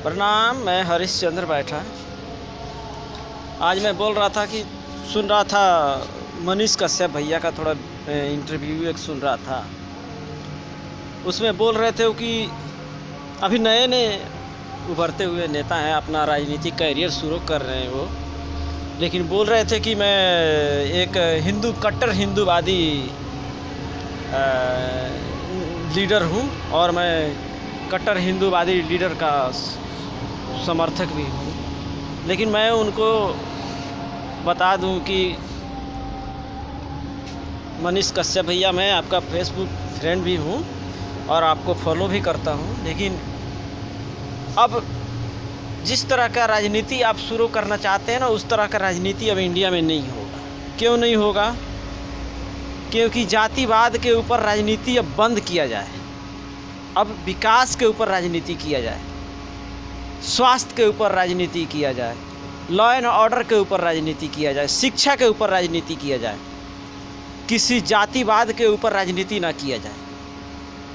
प्रणाम। मैं हरीश चंद्र बैठा। आज मैं बोल रहा था कि सुन रहा था मनीष कश्यप भैया का थोड़ा इंटरव्यू एक सुन रहा था। उसमें बोल रहे थे कि अभी नए नए उभरते हुए नेता हैं, अपना राजनीतिक कैरियर शुरू कर रहे हैं वो, लेकिन बोल रहे थे कि मैं एक कट्टर हिंदूवादी लीडर हूँ और मैं कट्टर हिंदूवादी लीडर का समर्थक भी हूँ। लेकिन मैं उनको बता दूं कि मनीष कश्यप भैया, मैं आपका फेसबुक फ्रेंड भी हूँ और आपको फॉलो भी करता हूँ, लेकिन अब जिस तरह का राजनीति आप शुरू करना चाहते हैं ना, उस तरह का राजनीति अब इंडिया में नहीं होगा। क्यों नहीं होगा? क्योंकि जातिवाद के ऊपर राजनीति अब बंद किया जाए, अब विकास के ऊपर राजनीति किया जाए, स्वास्थ्य के ऊपर राजनीति किया जाए, लॉ एंड ऑर्डर के ऊपर राजनीति किया जाए, शिक्षा के ऊपर राजनीति किया जाए, किसी जातिवाद के ऊपर राजनीति ना किया जाए।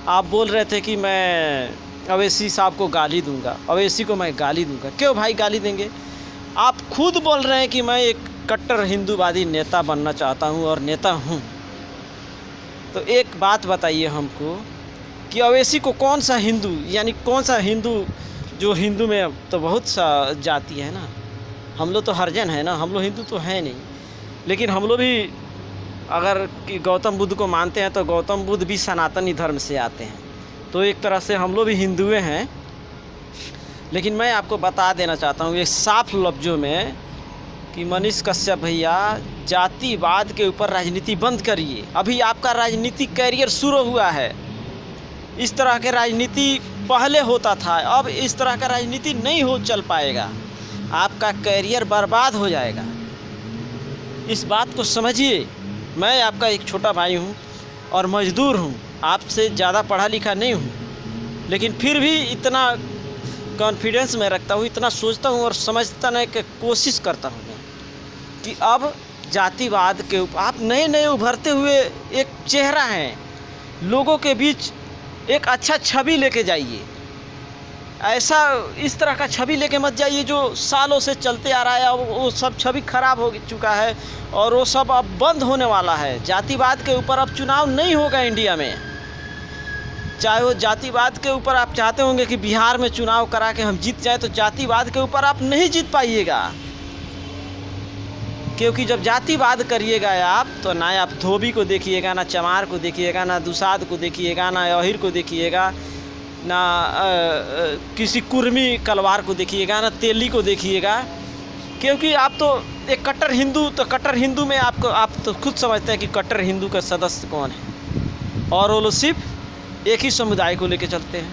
आप बोल रहे थे कि मैं अवैसी साहब को गाली दूंगा, अवैसी को मैं गाली दूंगा। क्यों भाई गाली देंगे? आप खुद बोल रहे हैं कि मैं एक कट्टर हिंदूवादी नेता बनना चाहता हूं और नेता हूं। तो एक बात बताइए हमको कि अवैसी को कौन सा हिंदू, यानी कौन सा हिंदू, जो हिंदू में तो बहुत सा जाति है ना, हम लोग तो हरिजन है ना, हम लोग हिंदू तो है नहीं, लेकिन हम लोग भी अगर कि गौतम बुद्ध को मानते हैं तो गौतम बुद्ध भी सनातनी धर्म से आते हैं, तो एक तरह से हम लोग भी हिंदुए हैं। लेकिन मैं आपको बता देना चाहता हूँ एक साफ लफ्ज़ों में कि मनीष कश्यप भैया, जातिवाद के ऊपर राजनीति बंद करिए। अभी आपका राजनीतिक कैरियर शुरू हुआ है। इस तरह के राजनीति पहले होता था, अब इस तरह का राजनीति नहीं हो चल पाएगा, आपका कैरियर बर्बाद हो जाएगा। इस बात को समझिए। मैं आपका एक छोटा भाई हूँ और मजदूर हूँ, आपसे ज़्यादा पढ़ा लिखा नहीं हूँ, लेकिन फिर भी इतना कॉन्फिडेंस मैं रखता हूँ, इतना सोचता हूँ और समझने की कोशिश करता हूँ कि अब जातिवाद के ऊपर आप नए नए उभरते हुए एक चेहरा हैं, लोगों के बीच एक अच्छा छवि लेके जाइए। ऐसा इस तरह का छवि लेके मत जाइए जो सालों से चलते आ रहा है, वो सब छवि खराब हो चुका है और वो सब अब बंद होने वाला है। जातिवाद के ऊपर अब चुनाव नहीं होगा इंडिया में। चाहे वो जातिवाद के ऊपर आप चाहते होंगे कि बिहार में चुनाव करा के हम जीत जाए, तो जातिवाद के ऊपर आप नहीं जीत पाइएगा। क्योंकि जब जातिवाद करिएगा आप, तो ना आप धोबी को देखिएगा, ना चमार को देखिएगा, ना दुसाद को देखिएगा, ना अहिर को देखिएगा, ना किसी कुर्मी कलवार को देखिएगा, ना तेली को देखिएगा। क्योंकि आप तो एक कट्टर हिंदू, तो कट्टर हिंदू में आप तो खुद समझते हैं कि कट्टर हिंदू का सदस्य कौन है, और वो लोग सिर्फ एक ही समुदाय को लेके चलते हैं,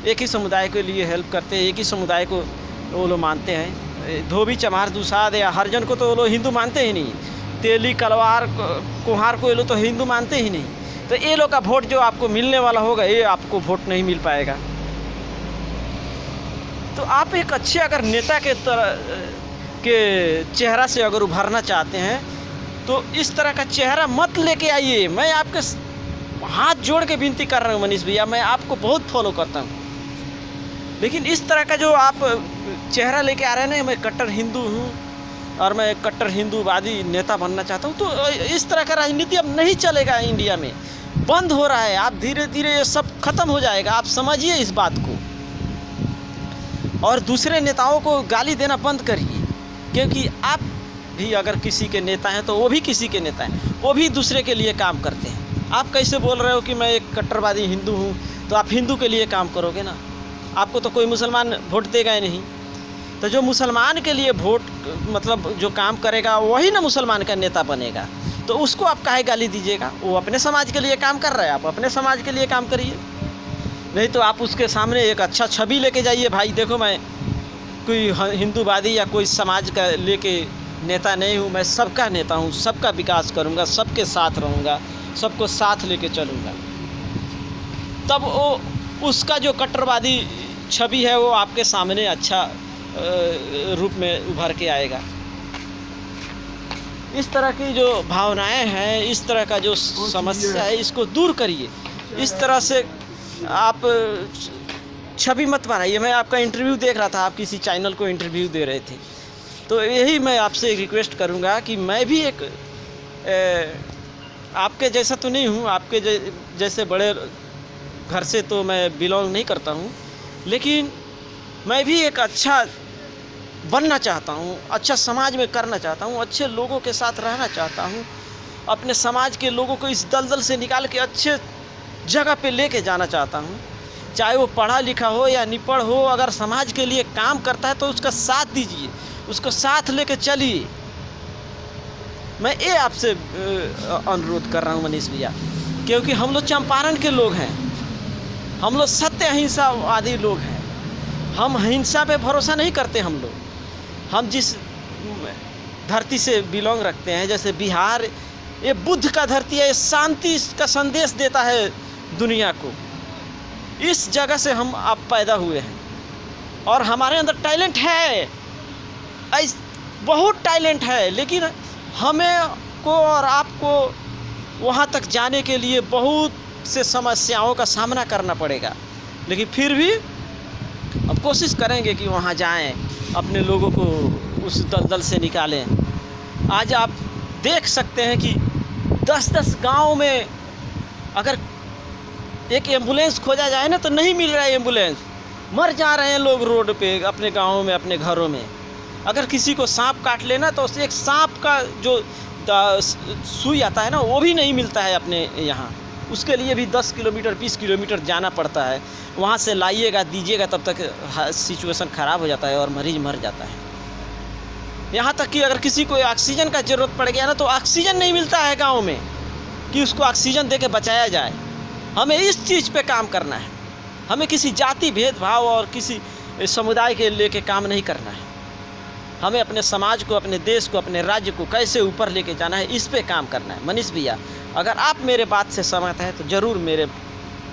एक ही समुदाय के लिए हेल्प करते हैं, एक ही समुदाय को वो लोग मानते हैं। धोबी चमार दुसाद या हरिजन को तो वो लोग हिंदू मानते ही नहीं, तेली कलवार कुम्हार को ये लोग तो हिंदू मानते ही नहीं। तो ये लोग का वोट जो आपको मिलने वाला होगा, ये आपको वोट नहीं मिल पाएगा। तो आप एक अच्छे अगर नेता के चेहरा से अगर उभरना चाहते हैं, तो इस तरह का चेहरा मत लेके आइए। मैं आपके हाथ जोड़ के विनती कर रहा हूँ मनीष भैया, मैं आपको बहुत फॉलो करता हूँ, लेकिन इस तरह का जो आप चेहरा लेके आ रहे हैं ना, मैं कट्टर हिंदू हूँ और मैं कट्टर हिंदूवादी नेता बनना चाहता हूँ, तो इस तरह का राजनीति अब नहीं चलेगा इंडिया में, बंद हो रहा है। आप धीरे धीरे ये सब खत्म हो जाएगा, आप समझिए इस बात को। और दूसरे नेताओं को गाली देना बंद करिए, क्योंकि आप भी अगर किसी के नेता हैं तो वो भी किसी के नेता हैं, वो भी दूसरे के लिए काम करते हैं। आप कैसे बोल रहे हो कि मैं एक कट्टरवादी हिंदू हूँ, तो आप हिंदू के लिए काम करोगे ना, आपको तो कोई मुसलमान वोट देगा ही नहीं। तो जो मुसलमान के लिए वोट मतलब जो काम करेगा, वही ना मुसलमान का नेता बनेगा। तो उसको आप काहे गाली दीजिएगा? वो अपने समाज के लिए काम कर रहा है, आप अपने समाज के लिए काम करिए। नहीं तो आप उसके सामने एक अच्छा छवि लेके जाइए, भाई देखो मैं कोई हिंदूवादी या कोई समाज का लेके नेता नहीं हूँ, मैं सबका नेता हूँ, सबका विकास करूँगा, सबके साथ रहूँगा, सबको साथ लेके चलूँगा। तब वो उसका जो कट्टरवादी छवि है वो आपके सामने अच्छा रूप में उभर के आएगा। इस तरह की जो भावनाएं हैं, इस तरह का जो समस्या है, इसको दूर करिए। इस तरह से आप छवि मत बनाइए। मैं आपका इंटरव्यू देख रहा था, आप किसी चैनल को इंटरव्यू दे रहे थे, तो यही मैं आपसे रिक्वेस्ट करूँगा कि मैं भी एक आपके जैसा तो नहीं हूँ, आपके जैसे बड़े घर से तो मैं बिलोंग नहीं करता हूँ, लेकिन मैं भी एक अच्छा बनना चाहता हूँ, अच्छा समाज में करना चाहता हूँ, अच्छे लोगों के साथ रहना चाहता हूँ, अपने समाज के लोगों को इस दलदल से निकाल के अच्छे जगह पे लेके जाना चाहता हूँ। चाहे वो पढ़ा लिखा हो या निपढ़ हो, अगर समाज के लिए काम करता है तो उसका साथ दीजिए, उसको साथ लेके चलिए। मैं ये आपसे अनुरोध कर रहा हूँ मनीष भैया, क्योंकि हम लोग चंपारण के लोग हैं, हम लोग सत्य अहिंसावादी लोग हैं। हम हिंसा पे भरोसा नहीं करते। हम जिस धरती से बिलोंग रखते हैं, जैसे बिहार, ये बुद्ध का धरती है, ये शांति का संदेश देता है दुनिया को। इस जगह से हम आप पैदा हुए हैं और हमारे अंदर टैलेंट है, बहुत टैलेंट है, लेकिन हमें को और आपको वहाँ तक जाने के लिए बहुत से समस्याओं का सामना करना पड़ेगा, लेकिन फिर भी हम कोशिश करेंगे कि वहाँ जाएं, अपने लोगों को उस दलदल से निकालें। आज आप देख सकते हैं कि 10-10 गांव में अगर एक एम्बुलेंस खोजा जाए ना तो नहीं मिल रहा है एम्बुलेंस, मर जा रहे हैं लोग रोड पे, अपने गाँवों में, अपने घरों में। अगर किसी को सांप काट लेना तो एक सांप का जो सुई आता है ना, वो भी नहीं मिलता है अपने यहाँ। उसके लिए भी 10 किलोमीटर 20 किलोमीटर जाना पड़ता है, वहाँ से लाइएगा दीजिएगा, तब तक सिचुएशन ख़राब हो जाता है और मरीज मर जाता है। यहाँ तक कि अगर किसी को ऑक्सीजन का ज़रूरत पड़ गया ना तो ऑक्सीजन नहीं मिलता है गांव में कि उसको ऑक्सीजन दे के बचाया जाए। हमें इस चीज़ पे काम करना है। हमें किसी जाति भेदभाव और किसी समुदाय के लेके काम नहीं करना है। हमें अपने समाज को, अपने देश को, अपने राज्य को कैसे ऊपर लेके जाना है, इस पे काम करना है। मनीष भैया, अगर आप मेरे बात से सहमत हैं तो ज़रूर मेरे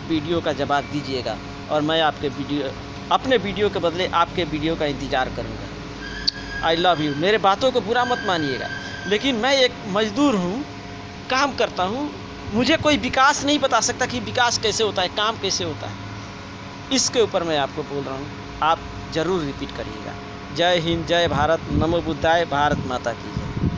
वीडियो का जवाब दीजिएगा और मैं अपने वीडियो के बदले आपके वीडियो का इंतज़ार करूँगा। I love you. मेरे बातों को बुरा मत मानिएगा, लेकिन मैं एक मज़दूर हूँ, काम करता हूँ। मुझे कोई विकास नहीं बता सकता कि विकास कैसे होता है, काम कैसे होता है। इसके ऊपर मैं आपको बोल रहा हूँ, आप ज़रूर रिपीट करिएगा। जय हिंद, जय भारत, नमो बुद्धाय, भारत माता की।